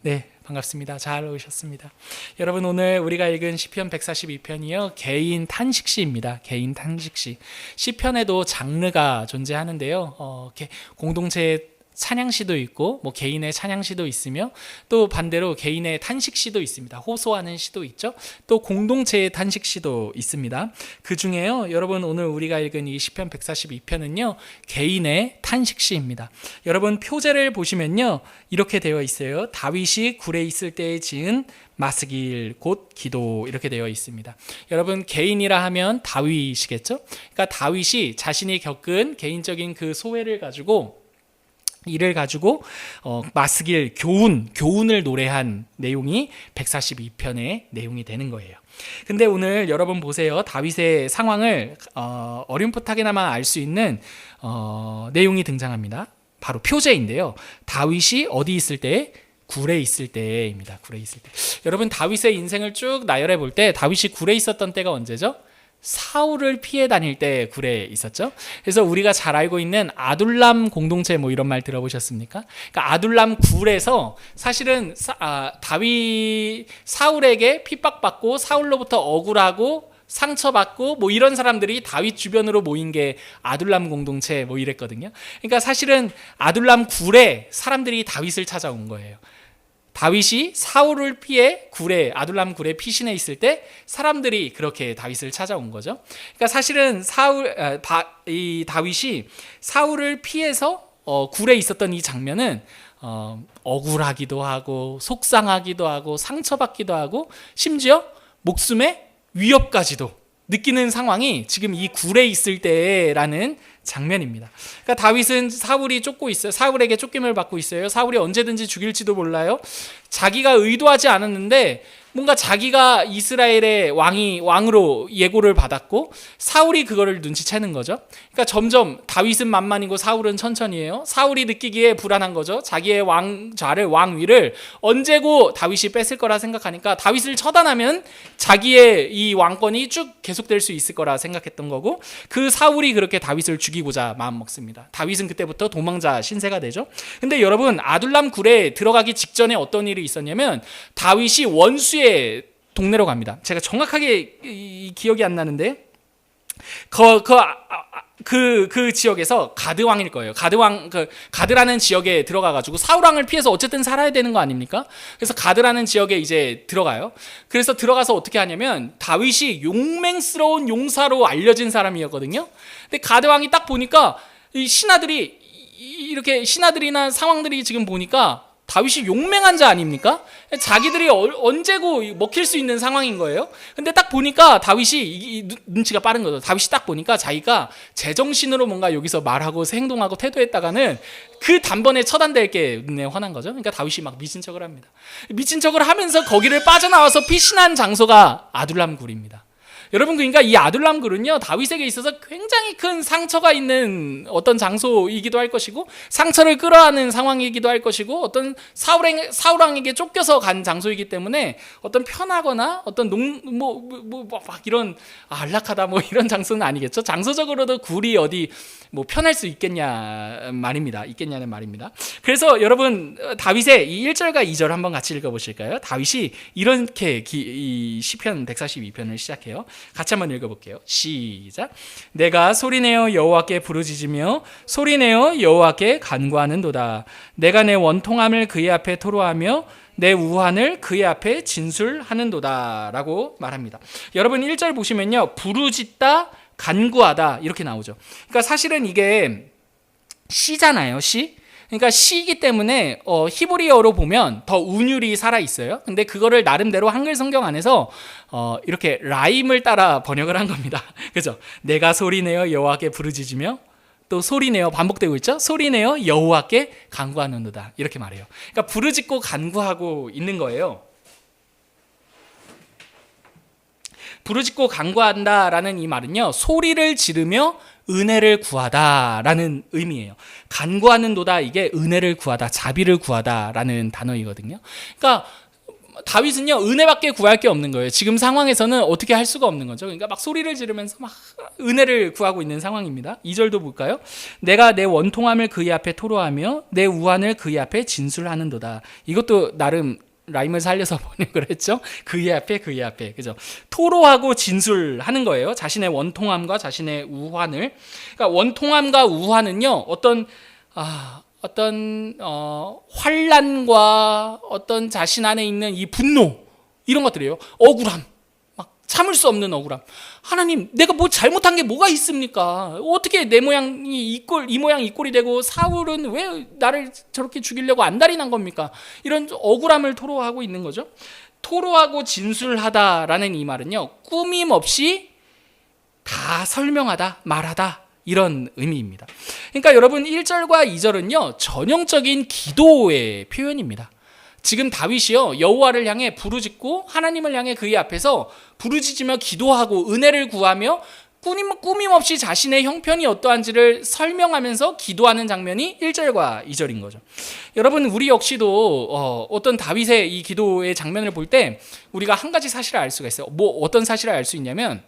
네, 반갑습니다. 잘 오셨습니다. 여러분, 오늘 우리가 읽은 시편 142편이요. 개인 탄식시입니다. 개인 탄식시. 시편에도 장르가 존재하는데요. 이렇게 공동체 찬양시도 있고 뭐 개인의 찬양시도 있으며 또 반대로 개인의 탄식시도 있습니다. 호소하는 시도 있죠. 또 공동체의 탄식시도 있습니다. 그 중에요, 여러분 오늘 우리가 읽은 이 시편 142편은요 개인의 탄식시입니다. 여러분 표제를 보시면요 이렇게 되어 있어요. 다윗이 굴에 있을 때에 지은 마스길 곧 기도, 이렇게 되어 있습니다. 여러분, 개인이라 하면 다윗이겠죠. 그러니까 다윗이 자신이 겪은 개인적인 그 소회를 가지고 이를 가지고 마스길 교훈을 노래한 내용이 142편의 내용이 되는 거예요. 근데 오늘 여러분 보세요. 다윗의 상황을 어렴풋하게나마 알 수 있는 내용이 등장합니다. 바로 표제인데요. 다윗이 어디 있을 때? 굴에 있을 때입니다. 굴에 있을 때. 여러분, 다윗의 인생을 쭉 나열해 볼 때 다윗이 굴에 있었던 때가 언제죠? 사울을 피해 다닐 때 굴에 있었죠. 그래서 우리가 잘 알고 있는 아둘람 공동체 뭐 이런 말 들어보셨습니까? 그러니까 아둘람 굴에서 사실은 다윗 사울에게 핍박받고 사울로부터 억울하고 상처받고 뭐 이런 사람들이 다윗 주변으로 모인 게 아둘람 공동체 뭐 이랬거든요. 그러니까 사실은 아둘람 굴에 사람들이 다윗을 찾아온 거예요. 다윗이 사울을 피해 아둘람 굴에 피신해 있을 때 사람들이 그렇게 다윗을 찾아온 거죠. 그러니까 사실은 이 다윗이 사울을 피해서 굴에 있었던 이 장면은 억울하기도 하고 속상하기도 하고 상처받기도 하고 심지어 목숨의 위협까지도 느끼는 상황이 지금 이 굴에 있을 때라는 장면입니다. 그러니까 다윗은 사울이 쫓고 있어요. 사울에게 쫓김을 받고 있어요. 사울이 언제든지 죽일지도 몰라요. 자기가 의도하지 않았는데 뭔가 자기가 이스라엘의 왕으로 예고를 받았고 사울이 그거를 눈치채는 거죠. 그러니까 점점 다윗은 만만이고 사울은 천천히예요. 사울이 느끼기에 불안한 거죠. 자기의 왕위를 언제고 다윗이 뺏을 거라 생각하니까 다윗을 처단하면 자기의 이 왕권이 쭉 계속될 수 있을 거라 생각했던 거고, 그 사울이 그렇게 다윗을 죽이고자 마음먹습니다. 다윗은 그때부터 도망자 신세가 되죠. 근데 여러분, 아둘람 굴에 들어가기 직전에 어떤 일이 있었냐면 다윗이 원수의 동네로 갑니다. 제가 정확하게 기억이 안 나는데 그 지역에서 가드왕일 거예요. 가드라는 지역에 들어가가지고 사울왕을 피해서 어쨌든 살아야 되는 거 아닙니까? 그래서 가드라는 지역에 이제 들어가요. 그래서 들어가서 어떻게 하냐면 다윗이 용맹스러운 용사로 알려진 사람이었거든요. 근데 가드왕이 딱 보니까 이 신하들이나 상왕들이 지금 보니까 다윗이 용맹한 자 아닙니까? 자기들이 언제고 먹힐 수 있는 상황인 거예요. 근데 딱 보니까 다윗이 눈치가 빠른 거죠. 다윗이 딱 보니까 자기가 제정신으로 뭔가 여기서 말하고 행동하고 태도했다가는 그 단번에 처단될 게 눈에 환한 거죠. 그러니까 다윗이 막 미친 척을 합니다. 미친 척을 하면서 거기를 빠져나와서 피신한 장소가 아둘람 굴입니다. 여러분, 그러니까 이 아둘람 굴은요 다윗에게 있어서 굉장히 큰 상처가 있는 어떤 장소이기도 할 것이고 이상처를 끌어안는 상황이기도 할 것이고 어떤 사울왕에게 쫓겨서 간 장소이기 때문에 어떤 편하거나 어떤 막 이런 안락하다 뭐 이런 장소는 아니겠죠. 장소적으로도 굴이 어디 뭐 편할 수 있겠냐는 말입니다. 그래서 여러분, 다윗의 이 1절과 2절 한번 같이 읽어보실까요? 다윗이 이렇게 이 시편 142편을 시작해요. 같이 한번 읽어볼게요. 시작. 내가 소리내어 여호와께 부르짖으며 소리내어 여호와께 간구하는도다. 내가 내 원통함을 그의 앞에 토로하며 내 우환을 그의 앞에 진술하는도다 라고 말합니다. 여러분 1절 보시면요 부르짖다 간구하다 이렇게 나오죠. 그러니까 사실은 이게 시잖아요. 시. 그러니까 시이기 때문에 히브리어로 보면 더 운율이 살아 있어요. 근데 그거를 나름대로 한글 성경 안에서 이렇게 라임을 따라 번역을 한 겁니다. 그죠? 내가 소리내어 여호와께 부르짖으며 또 소리내어 반복되고 있죠. 소리내어 여호와께 간구하는도다 이렇게 말해요. 그러니까 부르짖고 간구하고 있는 거예요. 부르짖고 간구한다라는 이 말은요 소리를 지르며 은혜를 구하다라는 의미예요. 간구하는도다, 이게 은혜를 구하다, 자비를 구하다라는 단어이거든요. 그러니까 다윗은요 은혜밖에 구할 게 없는 거예요. 지금 상황에서는 어떻게 할 수가 없는 거죠. 그러니까 막 소리를 지르면서 막 은혜를 구하고 있는 상황입니다. 2절도 볼까요? 내가 내 원통함을 그의 앞에 토로하며 내 우환을 그의 앞에 진술하는도다. 이것도 나름 라임을 살려서 번역을 했죠. 그의 앞에 그죠. 토로하고 진술하는 거예요. 자신의 원통함과 자신의 우환을. 그러니까 원통함과 우환은요 어떤 환난과 어떤 자신 안에 있는 이 분노 이런 것들이에요. 억울함, 막 참을 수 없는 억울함. 하나님, 내가 뭐 잘못한 게 뭐가 있습니까? 어떻게 내 모양이 이 모양 이 꼴이 되고 사울은 왜 나를 저렇게 죽이려고 안달이 난 겁니까? 이런 억울함을 토로하고 있는 거죠. 토로하고 진술하다라는 이 말은요, 꾸밈 없이 다 설명하다, 말하다. 이런 의미입니다. 그러니까 여러분 1절과 2절은요 전형적인 기도의 표현입니다. 지금 다윗이요 여호와를 향해 부르짖고 하나님을 향해 그의 앞에서 부르짖으며 기도하고 은혜를 구하며 꾸밈 없이 자신의 형편이 어떠한지를 설명하면서 기도하는 장면이 1절과 2절인 거죠. 여러분 우리 역시도 어떤 다윗의 이 기도의 장면을 볼 때 우리가 한 가지 사실을 알 수가 있어요. 뭐 어떤 사실을 알 수 있냐면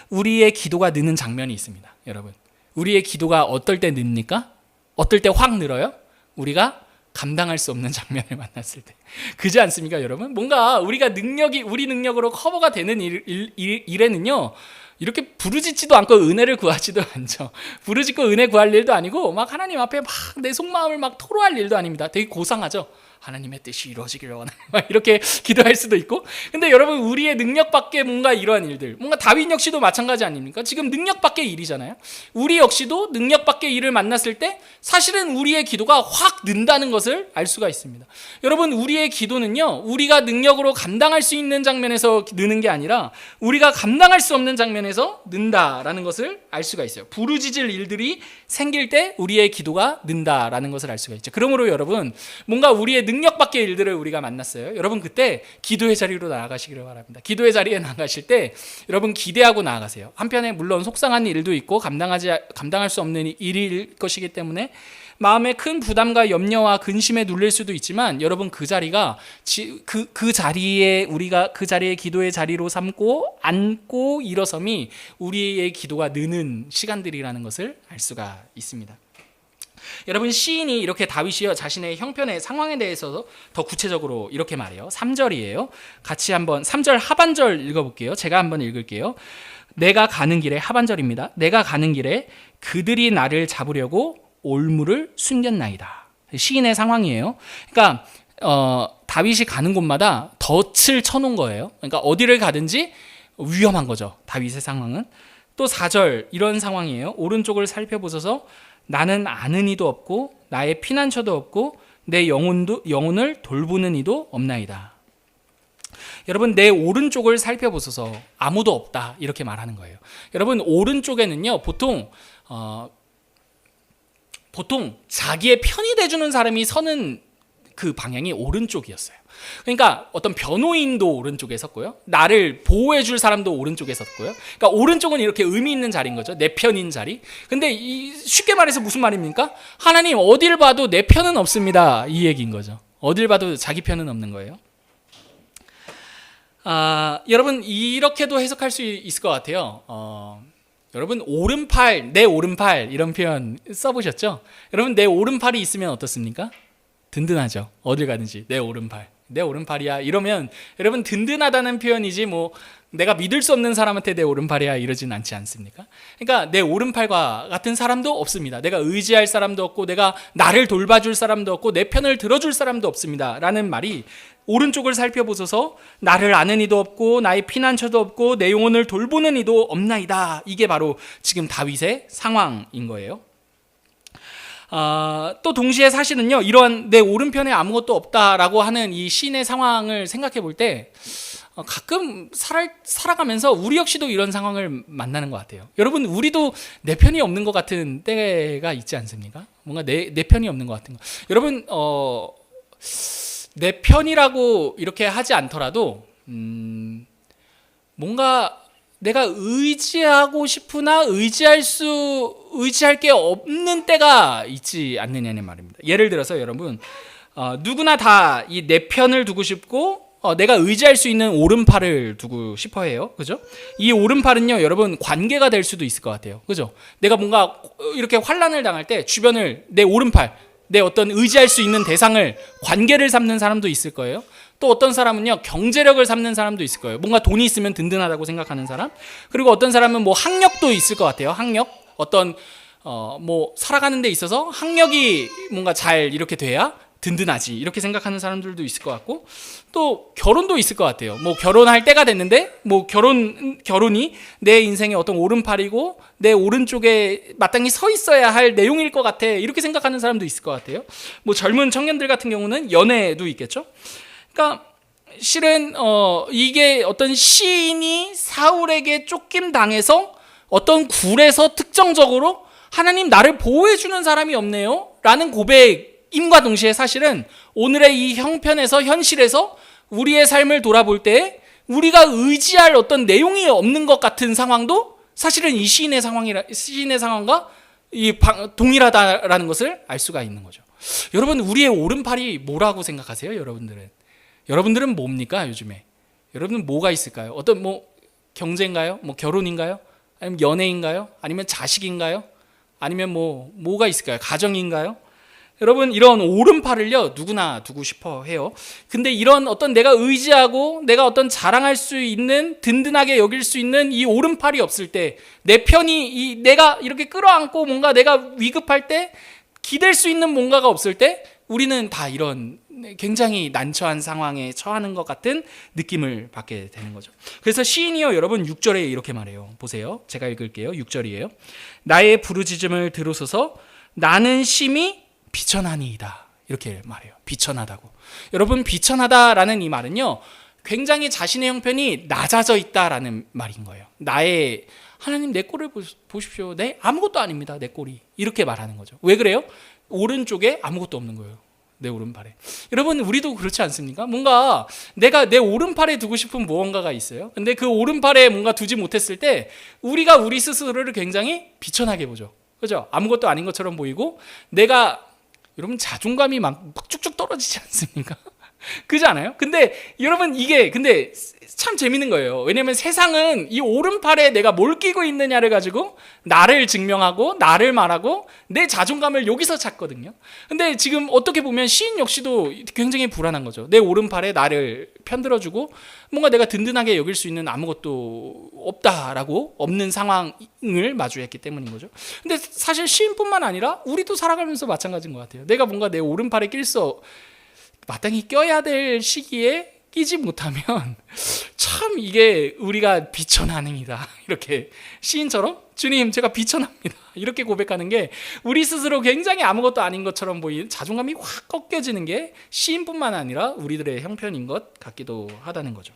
우리의 기도가 느는 장면이 있습니다. 여러분, 우리의 기도가 어떨 때 늡니까? 어떨 때 확 늘어요? 우리가 감당할 수 없는 장면을 만났을 때. 그지 않습니까, 여러분? 뭔가 우리가 우리 능력으로 커버가 되는 일에는요, 이렇게 부르짖지도 않고 은혜를 구하지도 않죠. 부르짖고 은혜 구할 일도 아니고, 막 하나님 앞에 막 내 속마음을 막 토로할 일도 아닙니다. 되게 고상하죠. 하나님의 뜻이 이루어지기를 원하는 이렇게 기도할 수도 있고. 근데 여러분 우리의 능력 밖에 뭔가 이러한 일들, 뭔가 다윗 역시도 마찬가지 아닙니까? 지금 능력 밖의 일이잖아요. 우리 역시도 능력 밖의 일을 만났을 때 사실은 우리의 기도가 확 는다는 것을 알 수가 있습니다. 여러분 우리의 기도는요 우리가 능력으로 감당할 수 있는 장면에서 느는 게 아니라 우리가 감당할 수 없는 장면에서 는다라는 것을 알 수가 있어요. 부르짖을 일들이 생길 때 우리의 기도가 는다라는 것을 알 수가 있죠. 그러므로 여러분 뭔가 우리의 능력 밖의 일들을 우리가 만났어요. 여러분 그때 기도의 자리로 나아가시기를 바랍니다. 기도의 자리에 나아가실 때 여러분 기대하고 나아가세요. 한편에 물론 속상한 일도 있고 감당할 수 없는 일일 것이기 때문에 마음에 큰 부담과 염려와 근심에 눌릴 수도 있지만 여러분 그 자리가 그 자리에 우리가 그 자리에 기도의 자리로 삼고 앉고 일어섬이 우리의 기도가 느는 시간들이라는 것을 알 수가 있습니다. 여러분 시인이 이렇게 다윗이요 자신의 형편의 상황에 대해서 더 구체적으로 이렇게 말해요. 3절이에요. 같이 한번 3절 하반절 읽어볼게요. 제가 한번 읽을게요. 내가 가는 길에 하반절입니다. 내가 가는 길에 그들이 나를 잡으려고 올무를 숨겼나이다. 시인의 상황이에요. 그러니까 다윗이 가는 곳마다 덫을 쳐놓은 거예요. 그러니까 어디를 가든지 위험한 거죠. 다윗의 상황은. 또 4절 이런 상황이에요. 오른쪽을 살펴보소서 나는 아는 이도 없고 나의 피난처도 없고 내 영혼을 돌보는 이도 없나이다. 여러분 내 오른쪽을 살펴보소서 아무도 없다 이렇게 말하는 거예요. 여러분 오른쪽에는요 보통 자기의 편이 돼주는 사람이 서는 그 방향이 오른쪽이었어요. 그러니까 어떤 변호인도 오른쪽에 섰고요. 나를 보호해 줄 사람도 오른쪽에 섰고요. 그러니까 오른쪽은 이렇게 의미 있는 자리인 거죠. 내 편인 자리. 근데 쉽게 말해서 무슨 말입니까? 하나님 어딜 봐도 내 편은 없습니다. 이 얘기인 거죠. 어딜 봐도 자기 편은 없는 거예요. 여러분 이렇게도 해석할 수 있을 것 같아요. 여러분 오른팔, 내 오른팔 이런 표현 써보셨죠? 여러분 내 오른팔이 있으면 어떻습니까? 든든하죠. 어딜 가든지 내 오른팔. 내 오른팔이야 이러면 여러분 든든하다는 표현이지 뭐 내가 믿을 수 없는 사람한테 내 오른팔이야 이러진 않지 않습니까? 그러니까 내 오른팔과 같은 사람도 없습니다. 내가 의지할 사람도 없고 내가 나를 돌봐줄 사람도 없고 내 편을 들어줄 사람도 없습니다 라는 말이 오른쪽을 살펴보소서 나를 아는 이도 없고 나의 피난처도 없고 내 영혼을 돌보는 이도 없나이다. 이게 바로 지금 다윗의 상황인 거예요. 또 동시에 사실은요 이러한 내 오른편에 아무것도 없다라고 하는 이 시인의 상황을 생각해 볼 때 가끔 살아가면서 우리 역시도 이런 상황을 만나는 것 같아요. 여러분 우리도 내 편이 없는 것 같은 때가 있지 않습니까? 뭔가 내 편이 없는 것 같은 거. 여러분 내 편이라고 이렇게 하지 않더라도 뭔가 내가 의지하고 싶으나 의지할 게 없는 때가 있지 않느냐는 말입니다. 예를 들어서 여러분 누구나 다 이 내 편을 두고 싶고 내가 의지할 수 있는 오른팔을 두고 싶어 해요. 그죠? 이 오른팔은요, 여러분, 관계가 될 수도 있을 것 같아요. 그죠? 내가 뭔가 이렇게 환난을 당할 때 주변을 내 오른팔, 내 어떤 의지할 수 있는 대상을 관계를 삼는 사람도 있을 거예요. 또 어떤 사람은요, 경제력을 삼는 사람도 있을 거예요. 뭔가 돈이 있으면 든든하다고 생각하는 사람. 그리고 어떤 사람은 뭐 학력도 있을 것 같아요. 학력. 어떤 뭐 살아가는 데 있어서 학력이 뭔가 잘 이렇게 돼야 든든하지, 이렇게 생각하는 사람들도 있을 것 같고, 또 결혼도 있을 것 같아요. 뭐 결혼할 때가 됐는데 뭐 결혼이 내 인생의 어떤 오른팔이고 내 오른쪽에 마땅히 서 있어야 할 내용일 것 같아, 이렇게 생각하는 사람도 있을 것 같아요. 뭐 젊은 청년들 같은 경우는 연애도 있겠죠. 그러니까 실은 이게 어떤 시인이 사울에게 쫓김 당해서 어떤 굴에서 특정적으로 하나님, 나를 보호해 주는 사람이 없네요 라는 고백임과 동시에 사실은 오늘의 이 형편에서, 현실에서 우리의 삶을 돌아볼 때 우리가 의지할 어떤 내용이 없는 것 같은 상황도 사실은 이 시인의 상황과 동일하다라는 것을 알 수가 있는 거죠. 여러분, 우리의 오른팔이 뭐라고 생각하세요? 여러분들은 뭡니까 요즘에? 여러분은 뭐가 있을까요? 어떤 뭐 경제인가요? 뭐 결혼인가요? 아니면 연애인가요? 아니면 자식인가요? 아니면 뭐가 있을까요? 가정인가요? 여러분, 이런 오른팔을요, 누구나 두고 싶어 해요. 근데 이런 어떤 내가 의지하고 내가 어떤 자랑할 수 있는, 든든하게 여길 수 있는 이 오른팔이 없을 때, 내 편이 내가 이렇게 끌어안고 뭔가 내가 위급할 때 기댈 수 있는 뭔가가 없을 때 우리는 다 이런 굉장히 난처한 상황에 처하는 것 같은 느낌을 받게 되는 거죠. 그래서 시인이요, 여러분 6절에 이렇게 말해요. 보세요. 제가 읽을게요. 6절이에요. 나의 부르짖음을 들으소서, 나는 심히 비천하니이다. 이렇게 말해요. 비천하다고. 여러분, 비천하다라는 이 말은요, 굉장히 자신의 형편이 낮아져 있다라는 말인 거예요. 하나님, 내 꼴을 보십시오. 아무것도 아닙니다. 내 꼴이. 이렇게 말하는 거죠. 왜 그래요? 오른쪽에 아무것도 없는 거예요. 내 오른팔에. 여러분, 우리도 그렇지 않습니까? 뭔가 내가 내 오른팔에 두고 싶은 무언가가 있어요. 근데 그 오른팔에 뭔가 두지 못했을 때 우리가 우리 스스로를 굉장히 비천하게 보죠. 그죠? 아무것도 아닌 것처럼 보이고, 여러분, 자존감이 막 쭉쭉 떨어지지 않습니까? 그렇지 않아요? 근데 여러분, 이게 참 재밌는 거예요. 왜냐면 세상은 이 오른팔에 내가 뭘 끼고 있느냐를 가지고 나를 증명하고 나를 말하고 내 자존감을 여기서 찾거든요. 근데 지금 어떻게 보면 시인 역시도 굉장히 불안한 거죠. 내 오른팔에 나를 편들어주고 뭔가 내가 든든하게 여길 수 있는 아무것도 없는 상황을 마주했기 때문인 거죠. 근데 사실 시인뿐만 아니라 우리도 살아가면서 마찬가지인 것 같아요. 내가 뭔가 내 오른팔에 마땅히 껴야 될 시기에 끼지 못하면 참 이게 우리가 비천합니다. 이렇게 시인처럼, 주님, 제가 비천합니다, 이렇게 고백하는 게 우리 스스로 굉장히 아무것도 아닌 것처럼 보이는 자존감이 확 꺾여지는 게 시인뿐만 아니라 우리들의 형편인 것 같기도 하다는 거죠.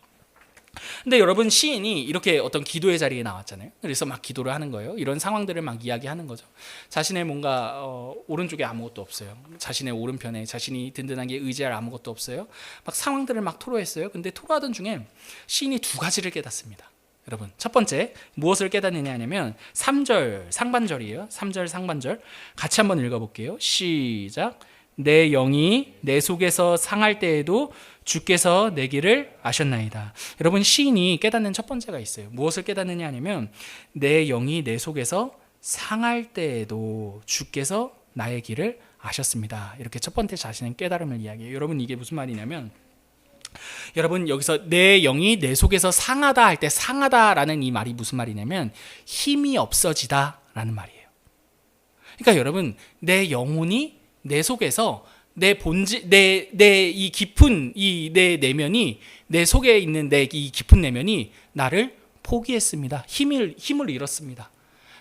근데 여러분, 시인이 이렇게 어떤 기도의 자리에 나왔잖아요. 그래서 막 기도를 하는 거예요. 이런 상황들을 막 이야기하는 거죠. 자신의 뭔가 오른쪽에 아무것도 없어요. 자신의 오른편에 자신이 든든하게 의지할 아무것도 없어요. 막 상황들을 막 토로했어요. 근데 토로하던 중에 시인이 두 가지를 깨닫습니다. 여러분, 첫 번째, 무엇을 깨닫느냐 하면 3절 상반절이에요. 3절 상반절 같이 한번 읽어볼게요. 시작. 내 영이 내 속에서 상할 때에도 주께서 내 길을 아셨나이다. 여러분, 시인이 깨닫는 첫 번째가 있어요. 무엇을 깨닫느냐 하면 내 영이 내 속에서 상할 때에도 주께서 나의 길을 아셨습니다. 이렇게 첫 번째 자신의 깨달음을 이야기해요. 여러분, 이게 무슨 말이냐면, 여러분, 여기서 내 영이 내 속에서 상하다 할 때 상하다라는 이 말이 무슨 말이냐면 힘이 없어지다 라는 말이에요. 그러니까 여러분, 내 영혼이 내 속에서 내 이 깊은 내 내면이, 내 속에 있는 내 이 깊은 내면이 나를 포기했습니다. 힘을 잃었습니다.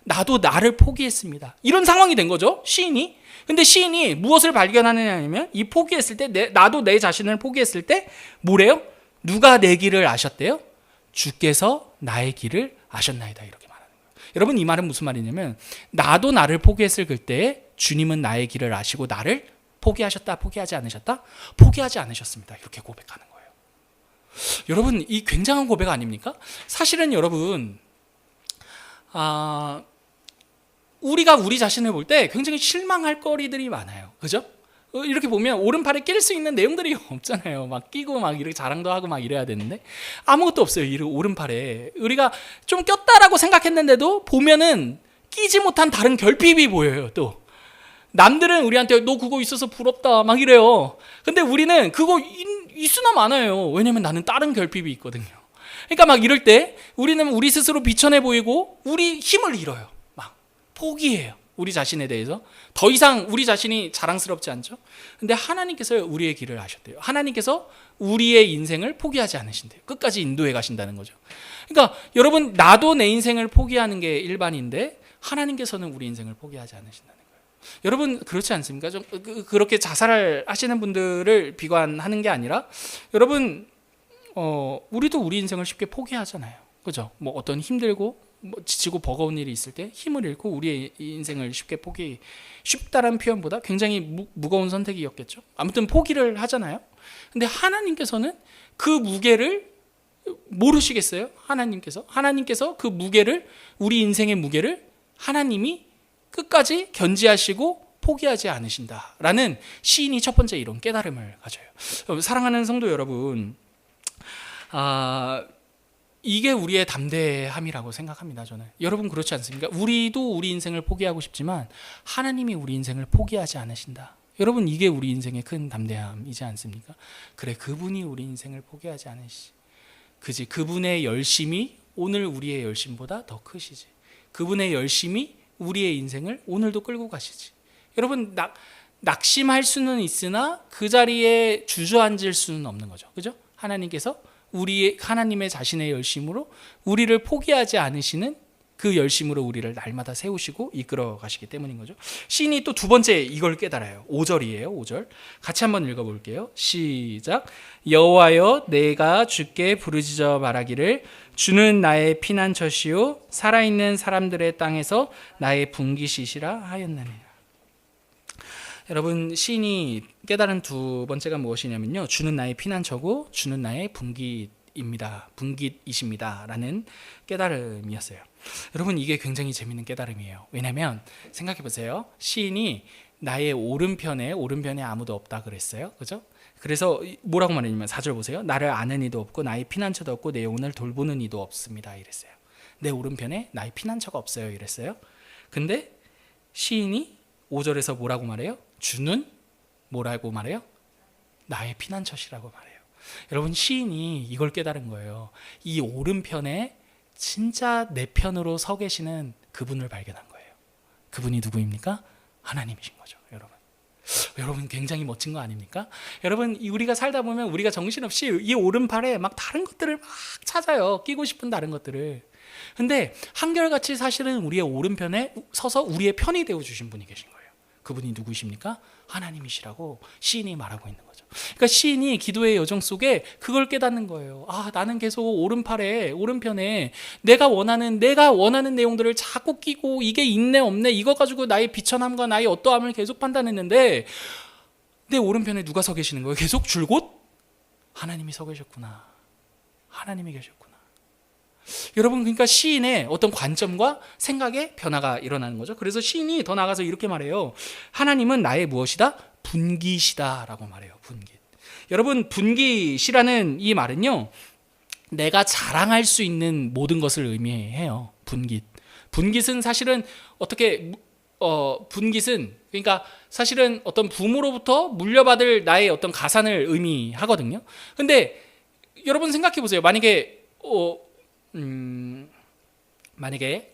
나도 나를 포기했습니다. 이런 상황이 된 거죠, 시인이. 근데 시인이 무엇을 발견하느냐 하면, 이 포기했을 때, 나도 내 자신을 포기했을 때 뭐래요? 누가 내 길을 아셨대요? 주께서 나의 길을 아셨나이다, 이렇게 말하는 거예요. 여러분, 이 말은 무슨 말이냐면, 나도 나를 포기했을 그때에 주님은 나의 길을 아시고 나를 포기하셨다, 포기하지 않으셨다? 포기하지 않으셨습니다. 이렇게 고백하는 거예요. 여러분, 이 굉장한 고백 아닙니까? 사실은 여러분, 우리가 우리 자신을 볼 때 굉장히 실망할 거리들이 많아요. 그죠? 이렇게 보면 오른팔에 낄 수 있는 내용들이 없잖아요. 막 끼고 막 이렇게 자랑도 하고 막 이래야 되는데 아무것도 없어요. 이 오른팔에. 우리가 좀 꼈다라고 생각했는데도 보면은 끼지 못한 다른 결핍이 보여요. 또 남들은 우리한테 너 그거 있어서 부럽다 막 이래요. 근데 우리는 그거 있으나 많아요. 왜냐면 나는 다른 결핍이 있거든요. 그러니까 막 이럴 때 우리는 우리 스스로 비천해 보이고 우리 힘을 잃어요. 막 포기해요. 우리 자신에 대해서 더 이상 우리 자신이 자랑스럽지 않죠. 근데 하나님께서 우리의 길을 아셨대요. 하나님께서 우리의 인생을 포기하지 않으신대요. 끝까지 인도해 가신다는 거죠. 그러니까 여러분, 나도 내 인생을 포기하는 게 일반인데 하나님께서는 우리 인생을 포기하지 않으신다는 거예요. 여러분 그렇지 않습니까? 좀 그렇게 자살을 하시는 분들을 비관하는 게 아니라 여러분 우리도 우리 인생을 쉽게 포기하잖아요. 그죠? 뭐 어떤 힘들고 뭐 지치고 버거운 일이 있을 때 힘을 잃고 우리의 인생을 쉽다라는 표현보다 굉장히 무거운 선택이었겠죠. 아무튼 포기를 하잖아요. 근데 하나님께서는 그 무게를 모르시겠어요? 하나님께서 그 무게를, 우리 인생의 무게를 하나님이 끝까지 견지하시고 포기하지 않으신다라는 시인이 첫 번째 이런 깨달음을 가져요. 사랑하는 성도 여러분, 이게 우리의 담대함이라고 생각합니다. 저는. 여러분 그렇지 않습니까? 우리도 우리 인생을 포기하고 싶지만 하나님이 우리 인생을 포기하지 않으신다. 여러분 이게 우리 인생의 큰 담대함이지 않습니까? 그래, 그분이 우리 인생을 포기하지 않으시지. 그지? 그분의 열심이 오늘 우리의 열심보다 더 크시지. 그분의 열심이 우리의 인생을 오늘도 끌고 가시지. 여러분 낙심할 수는 있으나 그 자리에 주저앉을 수는 없는 거죠. 그죠? 하나님께서 하나님의 자신의 열심으로 우리를 포기하지 않으시는 그 열심으로 우리를 날마다 세우시고 이끌어 가시기 때문인 거죠. 시인이 또 두 번째 이걸 깨달아요. 5절이에요. 5절. 같이 한번 읽어볼게요. 시작. 여호와여, 내가 주께 부르짖어 말하기를 주는 나의 피난처시요 살아있는 사람들의 땅에서 나의 분깃이시라 하였느니라. 여러분, 시인이 깨달은 두 번째가 무엇이냐면요, 주는 나의 피난처고 주는 나의 분깃이십니다 라는 깨달음이었어요. 여러분 이게 굉장히 재밌는 깨달음이에요. 왜냐하면 생각해 보세요. 시인이 나의 오른편에 아무도 없다 그랬어요. 그죠? 그래서 뭐라고 말했냐면 4절 보세요. 나를 아는 이도 없고 나의 피난처도 없고 내 영혼을 돌보는 이도 없습니다 이랬어요. 내 오른편에 나의 피난처가 없어요 이랬어요. 근데 시인이 5절에서 뭐라고 말해요? 주는 뭐라고 말해요? 나의 피난처시라고 말해요. 여러분 시인이 이걸 깨달은 거예요. 이 오른편에 진짜 내 편으로 서 계시는 그분을 발견한 거예요. 그분이 누구입니까? 하나님이신 거죠. 여러분 굉장히 멋진 거 아닙니까? 여러분 우리가 살다 보면 우리가 정신없이 이 오른팔에 막 다른 것들을 막 찾아요. 끼고 싶은 다른 것들을. 근데 한결같이 사실은 우리의 오른편에 서서 우리의 편이 되어 주신 분이 계신 거예요. 그분이 누구십니까? 하나님이시라고 시인이 말하고 있는 거죠. 그러니까 시인이 기도의 여정 속에 그걸 깨닫는 거예요. 나는 계속 오른편에 내가 원하는 내용들을 자꾸 끼고 이게 있네 없네 이거 가지고 나의 비천함과 나의 어떠함을 계속 판단했는데 내 오른편에 누가 서 계시는 거예요? 계속 줄곧 하나님이 서 계셨구나. 하나님이 계셨구나. 여러분 그러니까 시인의 어떤 관점과 생각의 변화가 일어나는 거죠. 그래서 시인이 더 나아가서 이렇게 말해요. 하나님은 나의 무엇이다? 분깃이다 라고 말해요. 분깃. 여러분 분깃이라는 이 말은요, 내가 자랑할 수 있는 모든 것을 의미해요. 분깃은 사실은 분깃은 그러니까 사실은 어떤 부모로부터 물려받을 나의 어떤 가산을 의미하거든요. 근데 여러분 생각해 보세요. 만약에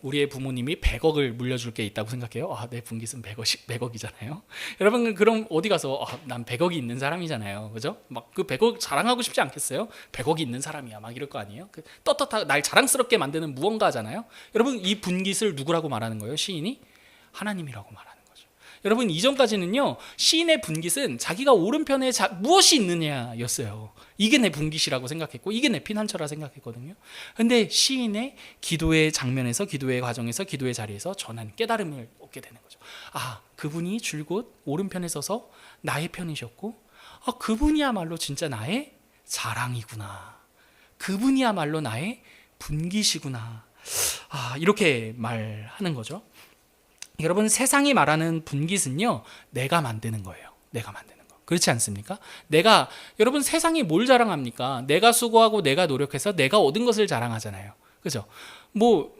우리의 부모님이 100억을 물려줄 게 있다고 생각해요. 내 분깃은 100억이잖아요. 여러분 그럼 어디 가서 난 100억이 있는 사람이잖아요. 그죠? 막 그 100억 자랑하고 싶지 않겠어요? 100억이 있는 사람이야. 막 이럴 거 아니에요? 떳떳하게 날 자랑스럽게 만드는 무언가잖아요. 여러분 이 분깃을 누구라고 말하는 거예요? 시인이 하나님이라고 말하는 거죠. 여러분 이전까지는요, 시인의 분깃은 자기가 오른편에 무엇이 있느냐였어요. 이게 내 분깃이라고 생각했고 이게 내 피난처라 생각했거든요. 근데 시인의 기도의 장면에서, 기도의 과정에서, 기도의 자리에서 전한 깨달음을 얻게 되는 거죠. 그분이 줄곧 오른편에 서서 나의 편이셨고 그분이야말로 진짜 나의 자랑이구나. 그분이야말로 나의 분깃이구나. 이렇게 말하는 거죠. 여러분 세상이 말하는 분깃은요, 내가 만드는 거예요. 내가 만드는 거. 그렇지 않습니까? 여러분 세상이 뭘 자랑합니까? 내가 수고하고 내가 노력해서 내가 얻은 것을 자랑하잖아요. 그죠? 뭐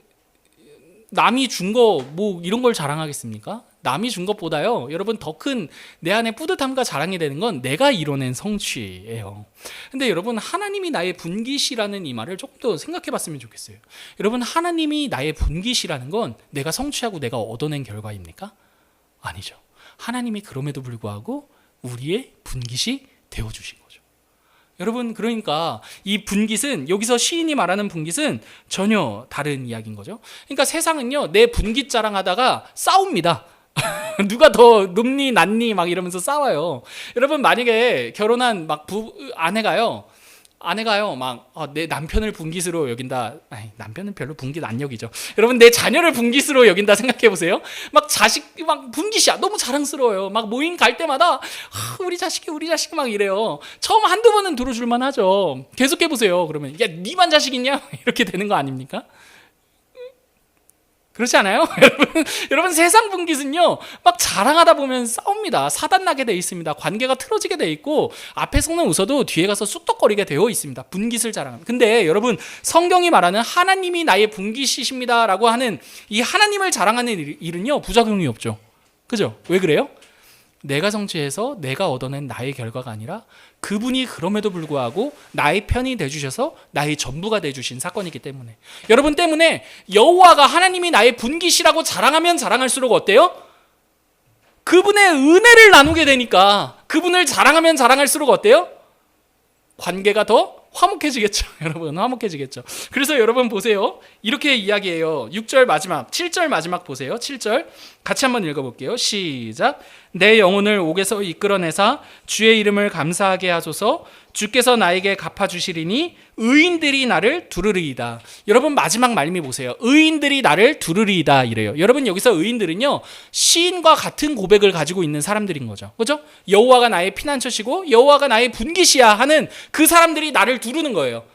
남이 준 거 뭐 이런 걸 자랑하겠습니까? 남이 준 것보다요, 여러분 더 큰 내 안에 뿌듯함과 자랑이 되는 건 내가 이뤄낸 성취예요. 근데 여러분, 하나님이 나의 분깃이라는 이 말을 조금 더 생각해 봤으면 좋겠어요. 여러분, 하나님이 나의 분깃이라는 건 내가 성취하고 내가 얻어낸 결과입니까? 아니죠. 하나님이 그럼에도 불구하고 우리의 분깃이 되어주신 거죠. 여러분, 그러니까 이 분깃은, 여기서 시인이 말하는 분깃은 전혀 다른 이야기인 거죠. 그러니까 세상은요, 내 분깃 자랑하다가 싸웁니다. 누가 더 높니 낮니 막 이러면서 싸워요. 여러분, 만약에 결혼한 막 아내가요 막 내 남편을 분깃으로 여긴다. 아니, 남편은 별로 분깃 안 여기죠. 여러분, 내 자녀를 분깃으로 여긴다 생각해 보세요. 막 자식 막 분깃이야, 너무 자랑스러워요. 막 모임 갈 때마다 우리 자식이 막 이래요. 처음 한두 번은 들어줄만 하죠. 계속해 보세요. 그러면 야, 니만 자식 있냐 이렇게 되는 거 아닙니까? 그렇지 않아요? 여러분 세상 분깃은요, 막 자랑하다 보면 싸웁니다. 사단나게 돼 있습니다. 관계가 틀어지게 돼 있고, 앞에서는 웃어도 뒤에 가서 쑥덕거리게 되어 있습니다. 분깃을 자랑합니다. 근데 여러분, 성경이 말하는 하나님이 나의 분깃이십니다 라고 하는 이 하나님을 자랑하는 일은요, 부작용이 없죠. 그죠? 왜 그래요? 내가 성취해서 내가 얻어낸 나의 결과가 아니라 그분이 그럼에도 불구하고 나의 편이 돼주셔서 나의 전부가 돼주신 사건이기 때문에, 여러분 때문에 여호와가 하나님이 나의 분깃이라고 자랑하면 자랑할수록 어때요? 그분의 은혜를 나누게 되니까, 그분을 자랑하면 자랑할수록 어때요? 관계가 더 화목해지겠죠. 여러분, 화목해지겠죠. 그래서 여러분 보세요. 이렇게 이야기해요. 6절 마지막, 7절 마지막 보세요. 7절 같이 한번 읽어볼게요. 시작. 내 영혼을 옥에서 이끌어내사 주의 이름을 감사하게 하소서. 주께서 나에게 갚아주시리니 의인들이 나를 두르리이다. 여러분, 마지막 말미 보세요. 의인들이 나를 두르리이다 이래요. 여러분, 여기서 의인들은요, 시인과 같은 고백을 가지고 있는 사람들인 거죠. 그죠? 여호와가 나의 피난처시고 여호와가 나의 분깃이야 하는 그 사람들이 나를 두르는 거예요.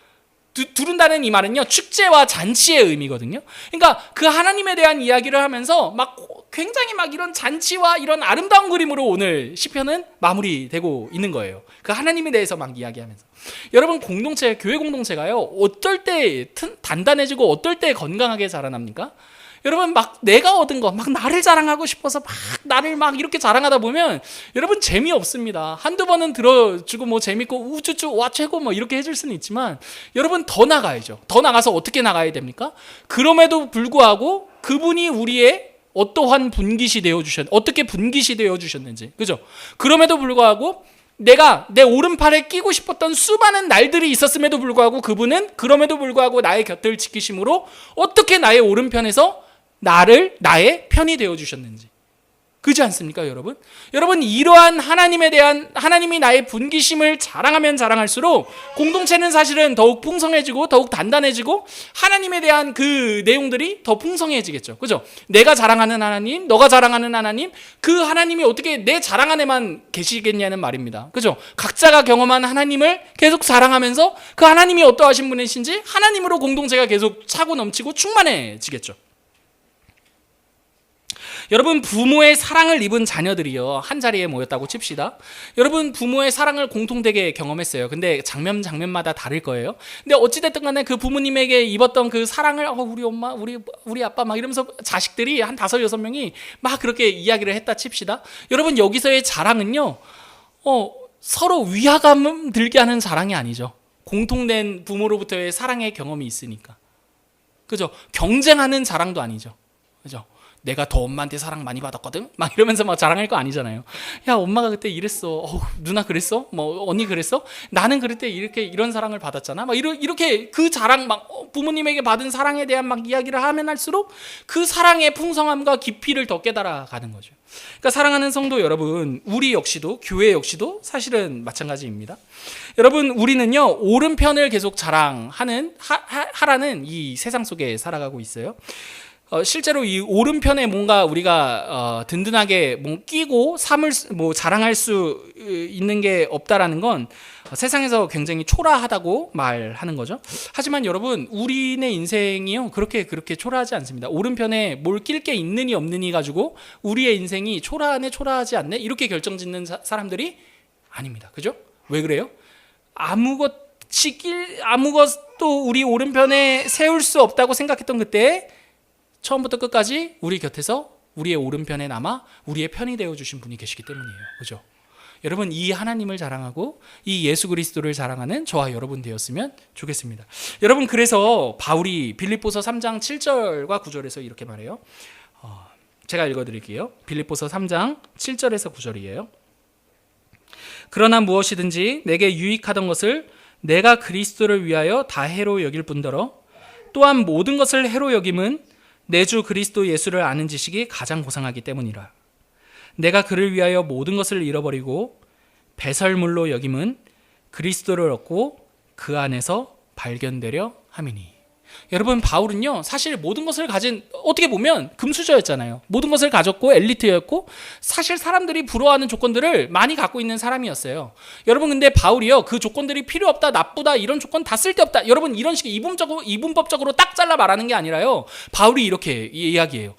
두른다는 이 말은요, 축제와 잔치의 의미거든요. 그러니까 그 하나님에 대한 이야기를 하면서 막 굉장히 막 이런 잔치와 이런 아름다운 그림으로 오늘 시편은 마무리되고 있는 거예요. 그 하나님에 대해서 막 이야기하면서. 여러분, 교회 공동체가요, 어떨 때 단단해지고 어떨 때 건강하게 자라납니까? 여러분, 막 내가 얻은 거, 막 나를 자랑하고 싶어서 막 나를 막 이렇게 자랑하다 보면 여러분 재미없습니다. 한두 번은 들어주고 뭐 재밌고 우쭈쭈 와 최고 뭐 이렇게 해줄 수는 있지만, 여러분 더 나가야죠. 더 나가서 어떻게 나가야 됩니까? 그럼에도 불구하고 그분이 우리의 어떠한 분깃이 되어주셨는지, 어떻게 분깃이 되어주셨는지, 그죠? 그럼에도 불구하고 내가 내 오른팔에 끼고 싶었던 수많은 날들이 있었음에도 불구하고 그분은 그럼에도 불구하고 나의 곁을 지키심으로 어떻게 나의 오른편에서 나의 편이 되어주셨는지. 그렇지 않습니까, 여러분? 여러분, 이러한 하나님이 나의 분깃임을 자랑하면 자랑할수록 공동체는 사실은 더욱 풍성해지고 더욱 단단해지고 하나님에 대한 그 내용들이 더 풍성해지겠죠. 그죠? 내가 자랑하는 하나님, 너가 자랑하는 하나님, 그 하나님이 어떻게 내 자랑 안에만 계시겠냐는 말입니다. 그죠? 각자가 경험한 하나님을 계속 자랑하면서 그 하나님이 어떠하신 분이신지 하나님으로 공동체가 계속 차고 넘치고 충만해지겠죠. 여러분, 부모의 사랑을 입은 자녀들이요, 한 자리에 모였다고 칩시다. 여러분, 부모의 사랑을 공통되게 경험했어요. 근데 장면마다 다를 거예요. 근데 어찌됐든 간에 그 부모님에게 입었던 그 사랑을 우리 엄마, 우리 아빠 막 이러면서 자식들이 한 5-6명이 막 그렇게 이야기를 했다 칩시다. 여러분, 여기서의 자랑은요, 서로 위화감 들게 하는 자랑이 아니죠. 공통된 부모로부터의 사랑의 경험이 있으니까. 그죠? 경쟁하는 자랑도 아니죠. 그죠? 내가 더 엄마한테 사랑 많이 받았거든? 막 이러면서 막 자랑할 거 아니잖아요. 야, 엄마가 그때 이랬어. 누나 그랬어? 뭐 언니 그랬어? 나는 그럴 때 이런 사랑을 받았잖아. 막 이렇게 그 자랑, 막 부모님에게 받은 사랑에 대한 막 이야기를 하면 할수록 그 사랑의 풍성함과 깊이를 더 깨달아 가는 거죠. 그러니까 사랑하는 성도 여러분, 우리 역시도, 교회 역시도 사실은 마찬가지입니다. 여러분, 우리는요, 오른편을 계속 자랑하는 하라는 이 세상 속에 살아가고 있어요. 실제로 이 오른편에 뭔가 우리가 든든하게 끼고 삶을 자랑할 수 있는 게 없다라는 건 세상에서 굉장히 초라하다고 말하는 거죠. 하지만 여러분, 우리네 인생이요 그렇게 초라하지 않습니다. 오른편에 뭘 낄 게 있느니 없느니 가지고 우리의 인생이 초라하네 초라하지 않네 이렇게 결정짓는 사람들이 아닙니다. 그죠? 왜 그래요? 아무것도 우리 오른편에 세울 수 없다고 생각했던 그때 처음부터 끝까지 우리 곁에서 우리의 오른편에 남아 우리의 편이 되어주신 분이 계시기 때문이에요. 그죠? 여러분, 이 하나님을 자랑하고 이 예수 그리스도를 자랑하는 저와 여러분 되었으면 좋겠습니다. 여러분, 그래서 바울이 빌립보서 3장 7절과 9절에서 이렇게 말해요. 제가 읽어드릴게요. 빌립보서 3장 7절에서 9절이에요. 그러나 무엇이든지 내게 유익하던 것을 내가 그리스도를 위하여 다 해로 여길 뿐더러 또한 모든 것을 해로 여김은 내 주 그리스도 예수를 아는 지식이 가장 고상하기 때문이라. 내가 그를 위하여 모든 것을 잃어버리고 배설물로 여김은 그리스도를 얻고 그 안에서 발견되려 함이니. 여러분, 바울은요 사실 모든 것을 가진, 어떻게 보면 금수저였잖아요. 모든 것을 가졌고 엘리트였고 사실 사람들이 부러워하는 조건들을 많이 갖고 있는 사람이었어요. 여러분, 근데 바울이요 그 조건들이 필요 없다, 나쁘다, 이런 조건 다 쓸데없다, 여러분 이런 식의 이분법적으로 딱 잘라 말하는 게 아니라요, 바울이 이렇게 이야기해요.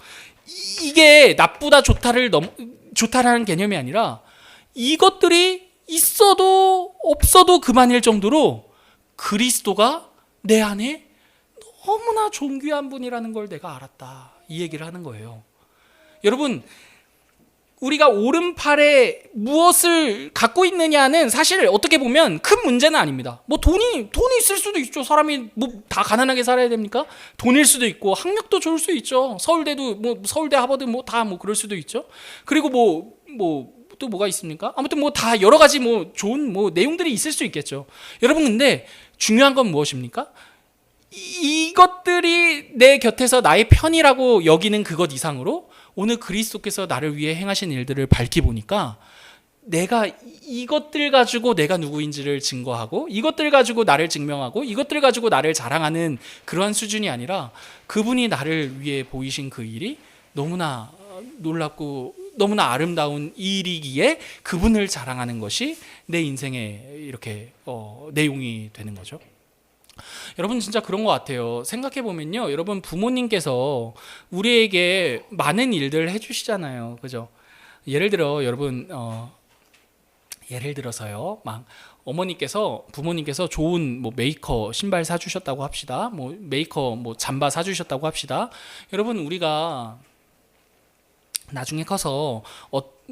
이게 나쁘다 좋다라는 개념이 아니라 이것들이 있어도 없어도 그만일 정도로 그리스도가 내 안에 너무나 존귀한 분이라는 걸 내가 알았다, 이 얘기를 하는 거예요. 여러분, 우리가 오른팔에 무엇을 갖고 있느냐는 사실 어떻게 보면 큰 문제는 아닙니다. 돈이 있을 수도 있죠. 사람이 다 가난하게 살아야 됩니까? 돈일 수도 있고 학력도 좋을 수 있죠. 서울대도 서울대 하버드 다 그럴 수도 있죠. 그리고 또 뭐가 있습니까? 아무튼 다 여러 가지 좋은 내용들이 있을 수 있겠죠. 여러분, 근데 중요한 건 무엇입니까? 이것들이 내 곁에서 나의 편이라고 여기는 그것 이상으로 오늘 그리스도께서 나를 위해 행하신 일들을 밝히 보니까 내가 이것들 가지고 내가 누구인지를 증거하고 이것들 가지고 나를 증명하고 이것들 가지고 나를 자랑하는 그러한 수준이 아니라 그분이 나를 위해 보이신 그 일이 너무나 놀랍고 너무나 아름다운 일이기에 그분을 자랑하는 것이 내 인생의 이렇게 내용이 되는 거죠. 여러분, 진짜 그런 것 같아요. 생각해보면요, 여러분, 부모님께서 우리에게 많은 일들 해주시잖아요. 그죠? 예를 들어서요, 부모님께서 좋은 메이커 신발 사주셨다고 합시다. 메이커 잠바 사주셨다고 합시다. 여러분, 우리가 나중에 커서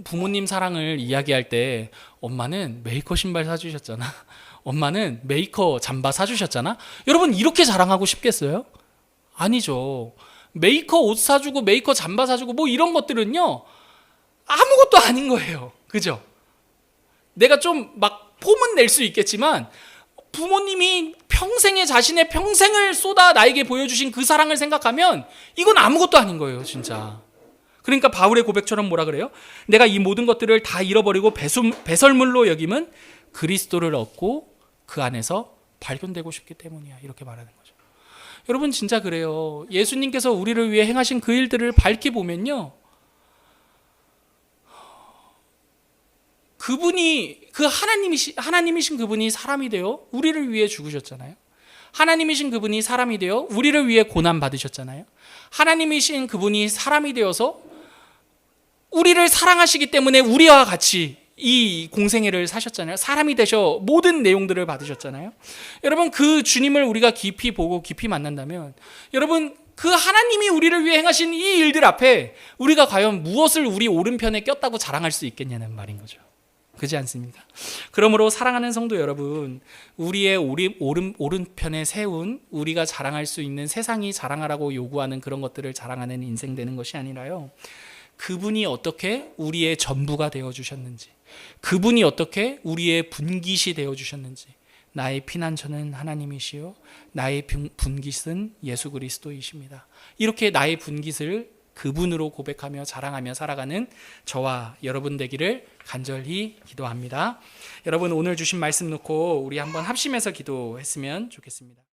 부모님 사랑을 이야기할 때 엄마는 메이커 신발 사주셨잖아, 엄마는 메이커 잠바 사주셨잖아, 여러분 이렇게 자랑하고 싶겠어요? 아니죠. 메이커 옷 사주고 메이커 잠바 사주고 이런 것들은요 아무것도 아닌 거예요. 그죠? 내가 좀 폼은 낼 수 있겠지만 부모님이 자신의 평생을 쏟아 나에게 보여주신 그 사랑을 생각하면 이건 아무것도 아닌 거예요, 진짜. 그러니까 바울의 고백처럼 뭐라 그래요? 내가 이 모든 것들을 다 잃어버리고 배설물로 여김은 그리스도를 얻고 그 안에서 발견되고 싶기 때문이야, 이렇게 말하는 거죠. 여러분, 진짜 그래요. 예수님께서 우리를 위해 행하신 그 일들을 밝히 보면요, 그분이 하나님이신 그분이 사람이 되어 우리를 위해 죽으셨잖아요. 하나님이신 그분이 사람이 되어 우리를 위해 고난 받으셨잖아요. 하나님이신 그분이 사람이 되어서 우리를 사랑하시기 때문에 우리와 같이 이 공생애를 사셨잖아요. 사람이 되셔 모든 내용들을 받으셨잖아요. 여러분, 그 주님을 우리가 깊이 보고 깊이 만난다면, 여러분, 그 하나님이 우리를 위해 행하신 이 일들 앞에 우리가 과연 무엇을 우리 오른편에 꼈다고 자랑할 수 있겠냐는 말인 거죠. 그렇지 않습니까? 그러므로 사랑하는 성도 여러분, 우리의 오른편에 세운 우리가 자랑할 수 있는, 세상이 자랑하라고 요구하는 그런 것들을 자랑하는 인생 되는 것이 아니라요, 그분이 어떻게 우리의 전부가 되어주셨는지, 그분이 어떻게 우리의 분깃이 되어주셨는지, 나의 피난처는 하나님이시요 나의 분깃은 예수 그리스도이십니다. 이렇게 나의 분깃을 그분으로 고백하며 자랑하며 살아가는 저와 여러분 되기를 간절히 기도합니다. 여러분, 오늘 주신 말씀 놓고 우리 한번 합심해서 기도했으면 좋겠습니다.